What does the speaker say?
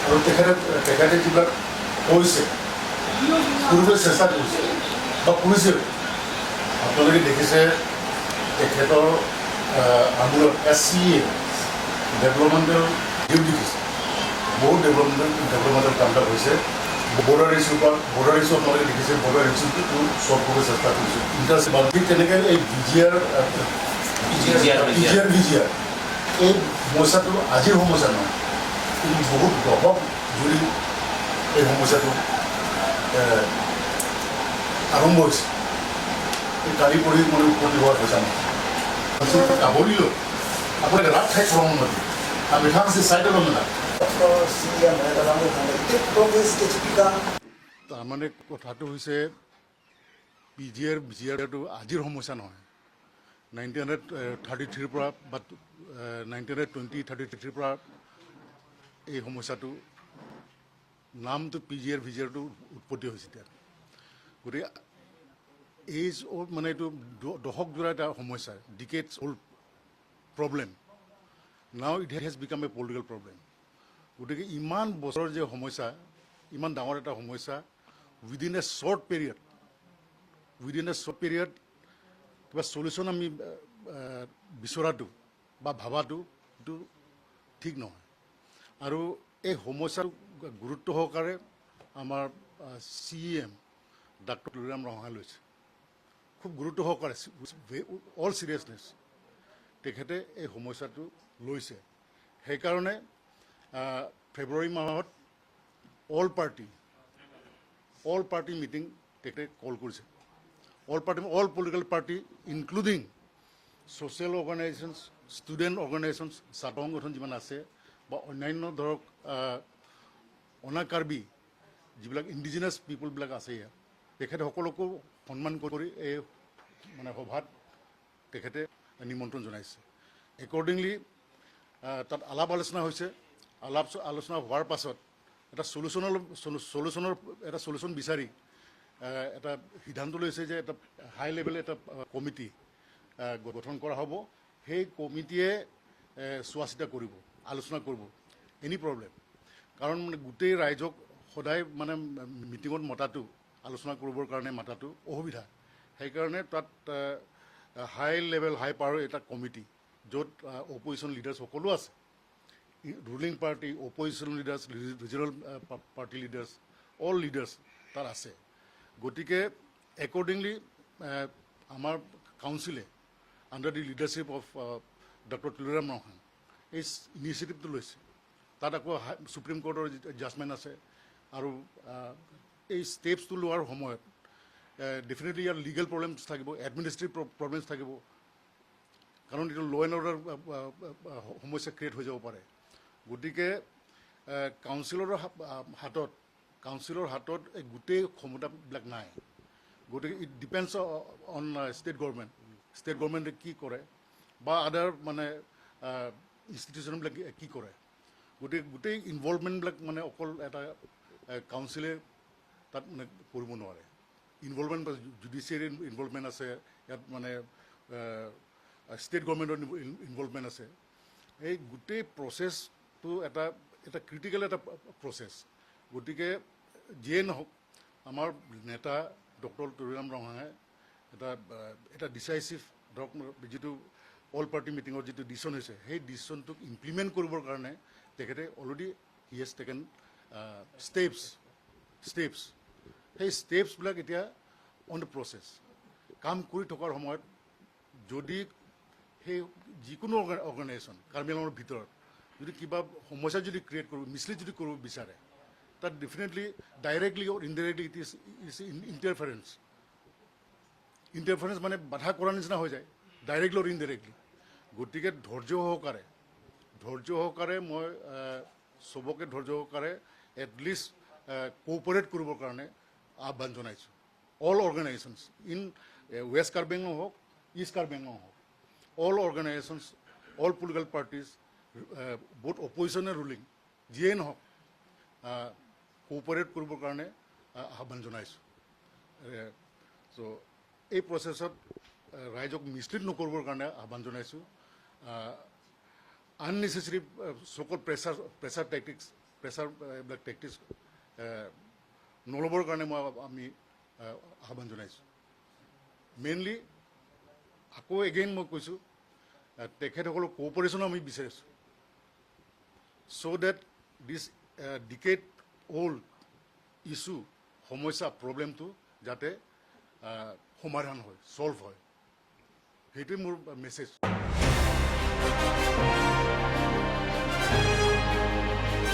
আৰু তেখেতে যিবিলাক কৈছে কৰিবলৈ চেষ্টা কৰিছে বা কৰিছে আপোনালোকে দেখিছে তেখেতৰ আন্দোলন SCA ডেভেলপমেণ্টেল ডিউ দেখিছে বহুত ডেভেলপমেণ্টেল কামটা হৈছে বৰ্ডাৰ ইছ্যু আপোনালোকে দেখিছে বৰ্ডাৰ ইছ্যুটো চল্ভ কৰিব চেষ্টা কৰিছোঁ ইণ্টাৰেষ্ট ঠিক তেনেকৈ এই VGR এই সমস্যাটো আজিৰ সমস্যা নহয় কিন্তু বহুত দশক জুৰি এই সমস্যাটো আৰম্ভ হৈছে কালি পৰি মানে উৎপত্তি হোৱাৰ পইচা নহয় কাবৰিলৈ আপোনালোকে ৰাত ঠাইত শ্ৰম নদী আৰু মিঠাংশী চাইডৰ না তাৰমানে কথাটো হৈছে VGRটো আজিৰ সমস্যা নহয় 1933 পৰা বা 1933 পৰা এই সমস্যাটো নামটো VGRটো উৎপত্তি হৈছে এতিয়া গতিকে এই মানে এইটো দশক জোৰা এটা সমস্যা ডিকেডছ অল্ড প্ৰব্লেম নাও it has become a political problem গতিকে ইমান বছৰৰ যে সমস্যা ইমান ডাঙৰ এটা সমস্যা উইদিন এ শ্বৰ্ট পিৰিয়ড কিবা চলিউশ্যন আমি বিচৰাটো বা ভাবাটো এইটো ঠিক নহয় আৰু এই সমস্যাৰ গুৰুত্ব সহকাৰে আমাৰ CM ডাক্তৰ তুলসীৰাম ৰঙাই লৈছে খুব গুৰুত্ব সহকাৰে অল চিৰিয়াছনেছ তেখেতে এই সমস্যাটো লৈছে সেইকাৰণে ফেব্ৰুৱাৰী মাহত অল পাৰ্টি মিটিং তেখেতে কল কৰিছে all political party including social organisations student organisations ছাত্ৰ সংগঠন যিমান আছে বা অন্যান্য ধৰক অনাকাৰ্বি যিবিলাক ইণ্ডিজিনাছ পিপুলবিলাক আছে ইয়াত তেখেতে সকলোকো সন্মান কৰি এই মানে সভাত তেখেতে নিমন্ত্ৰণ জনাইছে একৰ্ডিংলি তাত আলাপ আলোচনা হৈছে আলোচনা হোৱাৰ পাছত এটা চলিউশ্যন বিচাৰি এটা সিদ্ধান্ত লৈছে যে এটা হাই লেভেল এটা কমিটি গঠন কৰা হ'ব সেই কমিটিয়ে চোৱা চিতা কৰিব আলোচনা কৰিব এনি প্ৰব্লেম কাৰণ মানে গোটেই ৰাইজক সদায় মানে মিটিঙত মতাটো আলোচনা কৰিবৰ কাৰণে মাতাটো অসুবিধা সেইকাৰণে তাত হাই পাৱাৰ এটা কমিটি য'ত অপজিশ্যন লিডাৰ্ছ সকলো আছে ruling party opposition leaders regional party leaders all leaders তাত আছে গতিকে একৰ্ডিংলি আমাৰ কাউন্সিলে under the leadership of doctor Tulsiram Rangai এই ইনিচিয়েটিভটো লৈছে তাত আকৌ সুপ্ৰিম কোৰ্টৰ জাজমেণ্ট আছে আৰু এই ষ্টেপছটো লোৱাৰ সময়ত ডেফিনেটলি ইয়াৰ লিগেল প্ৰব্লেমছ থাকিব এডমিনিষ্ট্ৰেটিভ প্ৰব্লেমছ থাকিব কাৰণ এইটো ল' এণ্ড অৰ্ডাৰ সমস্যা ক্ৰিয়েট হৈ যাব পাৰে গতিকে কাউন্সিলৰ হাতত এই গোটেই ক্ষমতাবিলাক নাই গতিকে ইট ডিপেণ্ডছ অন ষ্টেট গভৰ্ণমেণ্টে কি কৰে বা আদাৰ মানে ইনষ্টিটিউশ্যনবিলাক কি কৰে গতিকে গোটেই ইনভলভমেণ্টবিলাক মানে অকল এটা কাউন্সিলে তাত মানে কৰিব নোৱাৰে ইনভলভমেণ্ট জুডিচিয়াৰী ইনভলভমেণ্ট আছে ইয়াত মানে ষ্টেট গভৰ্ণমেণ্টৰ ইনভলভমেণ্ট আছে এই গোটেই প্ৰচেছটো এটা ক্ৰিটিকেল এটা প্ৰচেছ গতিকে যিয়ে নহওক আমাৰ নেতা ডক্টৰ তুলসীৰাম ৰঙাই এটা ডিচাইচিভ ধৰক যিটো অল পাৰ্টি মিটিঙৰ যিটো ডিচিশ্যন হৈছে সেই ডিচিশ্যনটোক ইমপ্লিমেণ্ট কৰিবৰ কাৰণে তেখেতে already he has taken steps সেই ষ্টেপছবিলাক এতিয়া অন দ্য প্ৰচেছ কাম কৰি থকাৰ সময়ত যদি সেই যিকোনো অৰ্গেনাইজেশ্যন কাৰ্বি আংলঙৰ ভিতৰত যদি কিবা সমস্যা যদি ক্ৰিয়েট কৰিব মিছলিড যদি কৰিব বিচাৰে তাত definitely directly or indirectly it is interference মানে বাধা কৰাৰ নিচিনা হৈ যায় ডাইৰেক্টলি অৰ ইনডাইৰেক্টলি গতিকে ধৈৰ্য সহকাৰে মই চবকে ধৈৰ্য সহকাৰে এটলিষ্ট কোঅপাৰেট কৰিবৰ কাৰণে আহ্বান জনাইছোঁ all organisations in West Karbi Anglong হওক ইষ্ট কাৰ্বি আংলং হওক all organisations all political parties both opposition and ruling যিয়ে নহওক কোঅপাৰেট কৰিবৰ কাৰণে আহ্বান জনাইছোঁ চ' এই প্ৰচেছত ৰাইজক মিছলিড নকৰিবৰ কাৰণে আহ্বান জনাইছোঁ আননেচেচাৰী চকল প্ৰেছাৰ প্ৰেছাৰ এইবিলাক টেকটিক্স নল'বৰ কাৰণে আমি আহ্বান জনাইছোঁ। মেইনলি আকৌ এগেইন মই কৈছোঁ, তেখেতসকলৰ কোঅপাৰেশ্যনো আমি বিচাৰিছোঁ, চ' ডেট দিছ ডিকেড অল্ড ইছ্যু, সমস্যা, প্ৰব্লেমটো যাতে সমাধান হয়, ছল্ভ হয়, সেইটোৱে মোৰ মেছেজ।